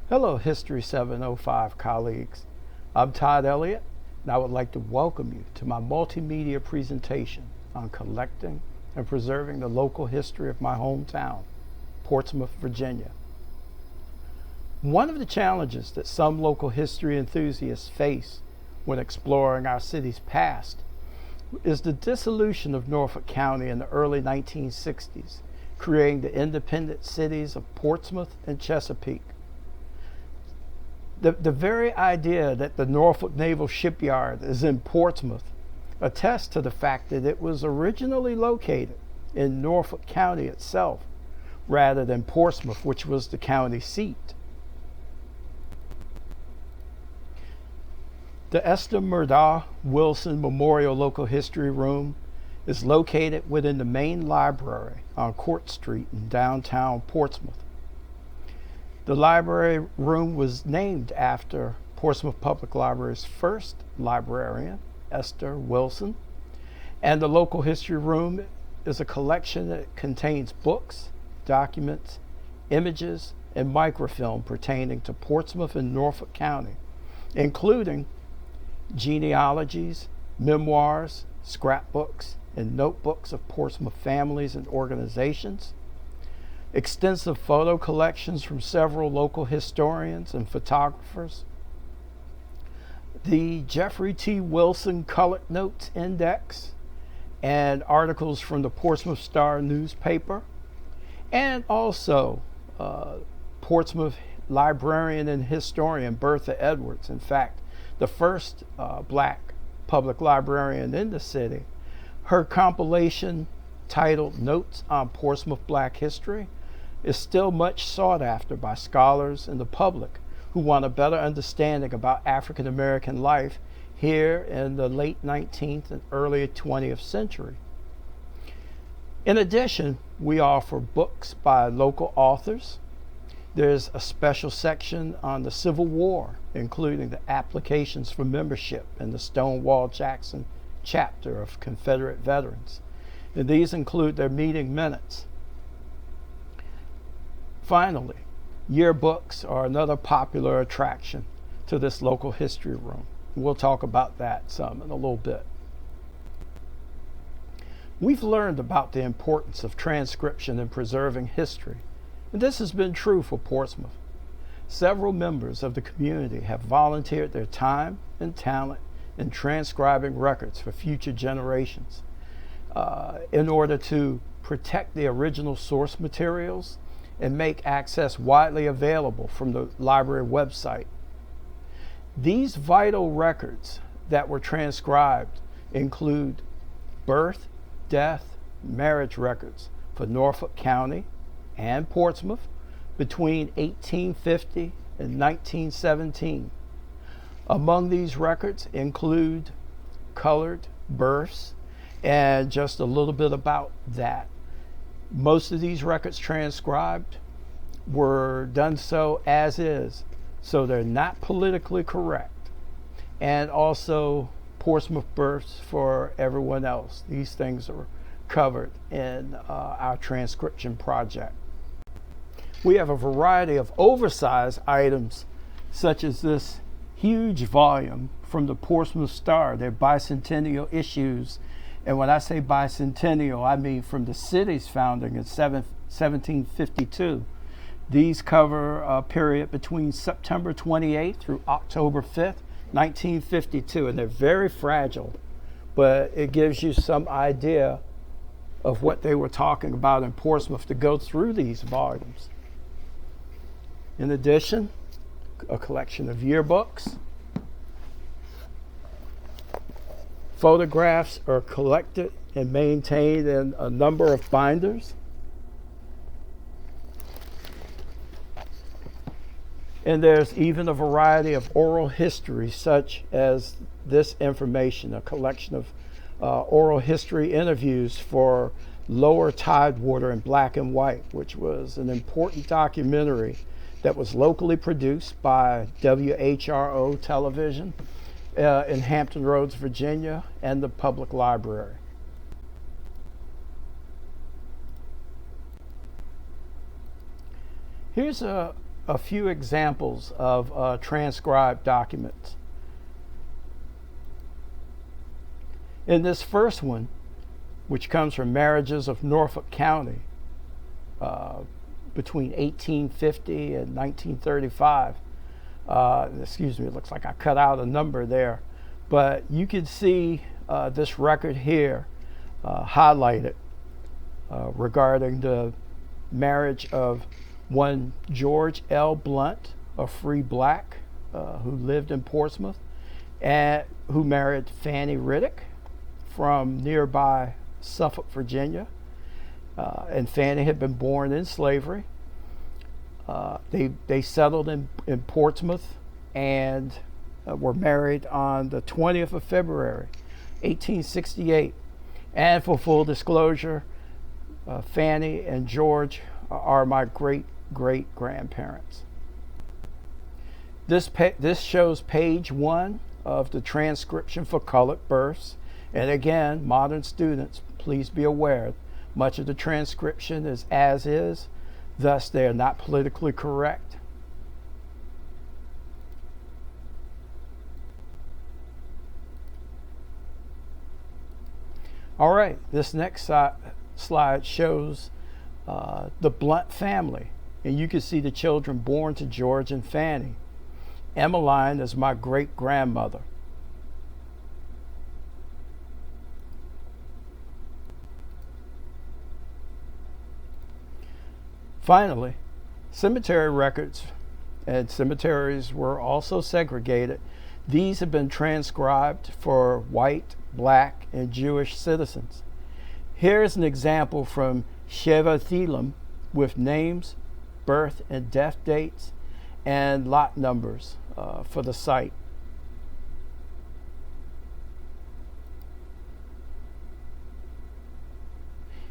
Hello, History 705 colleagues. I'm Todd Elliott, and I would like to welcome you to my multimedia presentation on collecting and preserving the local history of my hometown, Portsmouth, Virginia. One of the challenges that some local history enthusiasts face when exploring our city's past is the dissolution of Norfolk County in the early 1960s, creating the independent cities of Portsmouth and Chesapeake. The very idea that the Norfolk Naval Shipyard is in Portsmouth attests to the fact that it was originally located in Norfolk County itself, rather than Portsmouth, which was the county seat. The Esther Murdaugh Wilson Memorial Local History Room is located within the main library on Court Street in downtown Portsmouth. The library room was named after Portsmouth Public Library's first librarian, Esther Wilson, and the local history room is a collection that contains books, documents, images, and microfilm pertaining to Portsmouth and Norfolk County, including genealogies, memoirs, scrapbooks, and notebooks of Portsmouth families and organizations, extensive photo collections from several local historians and photographers, the Jeffrey T. Wilson Colored Notes Index, and articles from the Portsmouth Star newspaper, and also Portsmouth librarian and historian Bertha Edwards, in fact, the first black public librarian in the city. Her compilation titled Notes on Portsmouth Black History is still much sought after by scholars and the public who want a better understanding about African American life here in the late 19th and early 20th century. In addition, we offer books by local authors. There's a special section on the Civil War, including the applications for membership in the Stonewall Jackson chapter of Confederate veterans. And these include their meeting minutes. Finally, yearbooks are another popular attraction to this local history room. We'll talk about that some in a little bit. We've learned about the importance of transcription in preserving history, and this has been true for Portsmouth. Several members of the community have volunteered their time and talent in transcribing records for future generations in order to protect the original source materials and make access widely available from the library website. These vital records that were transcribed include birth, death, marriage records for Norfolk County and Portsmouth between 1850 and 1917. Among these records include colored births, and just a little bit about that. Most of these records transcribed were done so as is, so they're not politically correct. And also Portsmouth births for everyone else. These things are covered in our transcription project. We have a variety of oversized items, such as this huge volume from the Portsmouth Star, their bicentennial issues. And when I say bicentennial, I mean from the city's founding in 1752. These cover a period between September 28th through October 5th, 1952, and they're very fragile, but it gives you some idea of what they were talking about in Portsmouth to go through these volumes. In addition, a collection of yearbooks. Photographs are collected and maintained in a number of binders. And there's even a variety of oral history, such as this information, a collection of oral history interviews for Lower Tidewater in black and white, which was an important documentary that was locally produced by WHRO television in Hampton Roads, Virginia, and the public library. Here's a a few examples of transcribed documents. In this first one, which comes from Marriages of Norfolk County between 1850 and 1935, excuse me, it looks like I cut out a number there, but you can see this record here highlighted regarding the marriage of one George L. Blunt, a free black who lived in Portsmouth, and who married Fanny Riddick from nearby Suffolk, Virginia. And Fanny had been born in slavery. They settled in Portsmouth and were married on the 20th of February, 1868. And for full disclosure, Fanny and George are my great-great-grandparents. This shows page 1 of the transcription for colored births. And again, modern students, please be aware, much of the transcription is as is, thus they are not politically correct. All right, this next slide shows the Blunt family, and you can see the children born to George and Fanny. Emmeline is my great-grandmother. Finally, cemetery records, and cemeteries were also segregated. These have been transcribed for white, black, and Jewish citizens. Here's an example from Sheva Thilim with names, birth and death dates, and lot numbers for the site.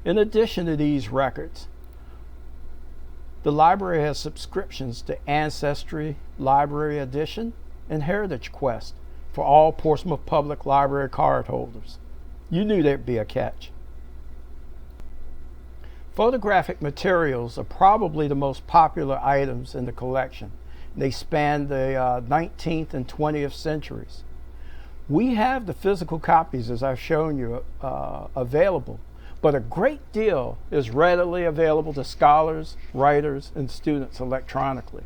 In addition to these records, the library has subscriptions to Ancestry Library Edition and Heritage Quest for all Portsmouth Public Library cardholders. You knew there'd be a catch. Photographic materials are probably the most popular items in the collection. They span the 19th and 20th centuries. We have the physical copies, as I've shown you, available, but a great deal is readily available to scholars, writers, and students electronically.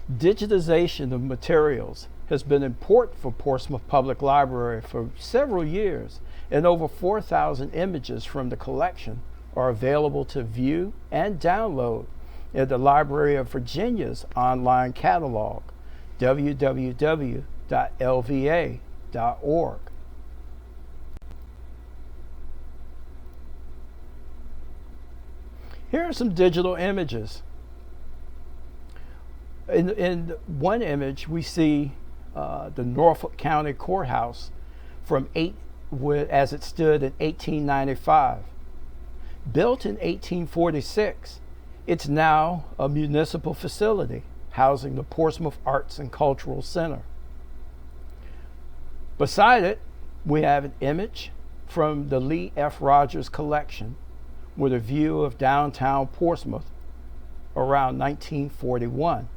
Digitization of materials has been important for Portsmouth Public Library for several years, and over 4,000 images from the collection are available to view and download in the Library of Virginia's online catalog, www.lva.org. Here are some digital images. In one image, we see the Norfolk County Courthouse as it stood in 1895. Built in 1846, it's now a municipal facility housing the Portsmouth Arts and Cultural Center. Beside it, we have an image from the Lee F. Rogers collection with a view of downtown Portsmouth around 1941.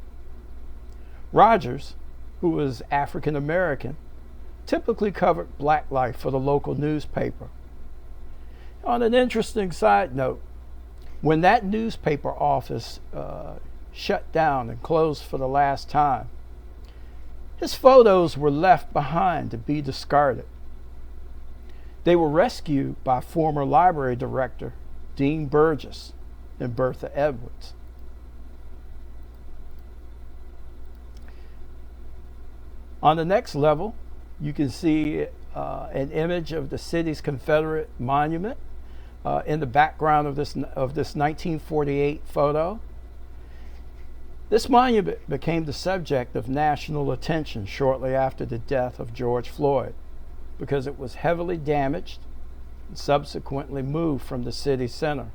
Rogers, who was African American, typically covered black life for the local newspaper. On an interesting side note, when that newspaper office shut down and closed for the last time, his photos were left behind to be discarded. They were rescued by former library director Dean Burgess and Bertha Edwards. On the next level, you can see an image of the city's Confederate monument in the background of this 1948 photo. This monument became the subject of national attention shortly after the death of George Floyd because it was heavily damaged and subsequently moved from the city center.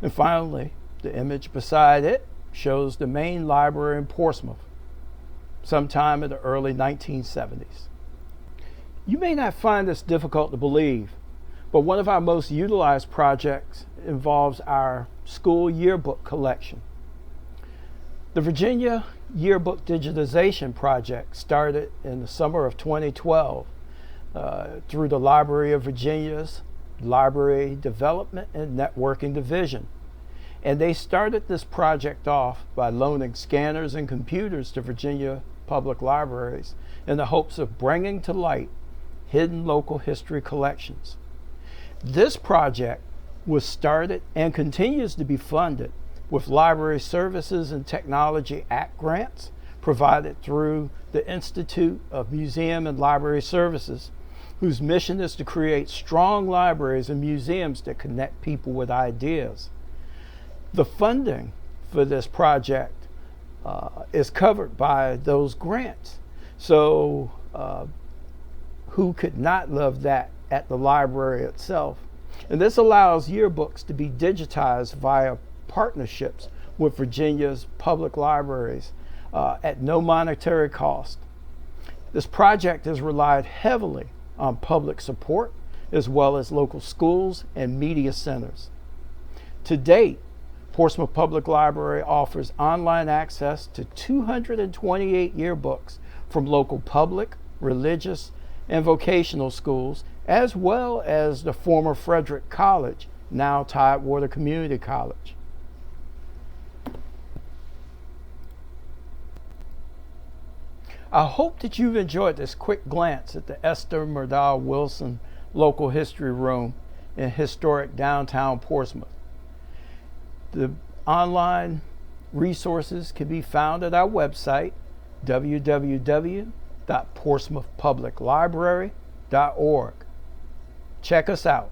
And finally, the image beside it shows the main library in Portsmouth, sometime in the early 1970s. You may not find this difficult to believe, But one of our most utilized projects involves our school yearbook collection. The Virginia Yearbook Digitization project started in the summer of 2012 through the Library of Virginia's Library Development and Networking Division. And they started this project off by loaning scanners and computers to Virginia public libraries in the hopes of bringing to light hidden local history collections. This project was started and continues to be funded with Library Services and Technology Act grants provided through the Institute of Museum and Library Services, whose mission is to create strong libraries and museums that connect people with ideas. The funding for this project is covered by those grants. So who could not love that at the library itself? And this allows yearbooks to be digitized via partnerships with Virginia's public libraries at no monetary cost. This project has relied heavily on public support as well as local schools and media centers. To date, Portsmouth Public Library offers online access to 228 yearbooks from local public, religious, and vocational schools, as well as the former Frederick College, now Tidewater Community College. I hope that you've enjoyed this quick glance at the Esther Murdaugh Wilson Local History Room in historic downtown Portsmouth. The online resources can be found at our website, www.portsmouthpubliclibrary.org. Check us out.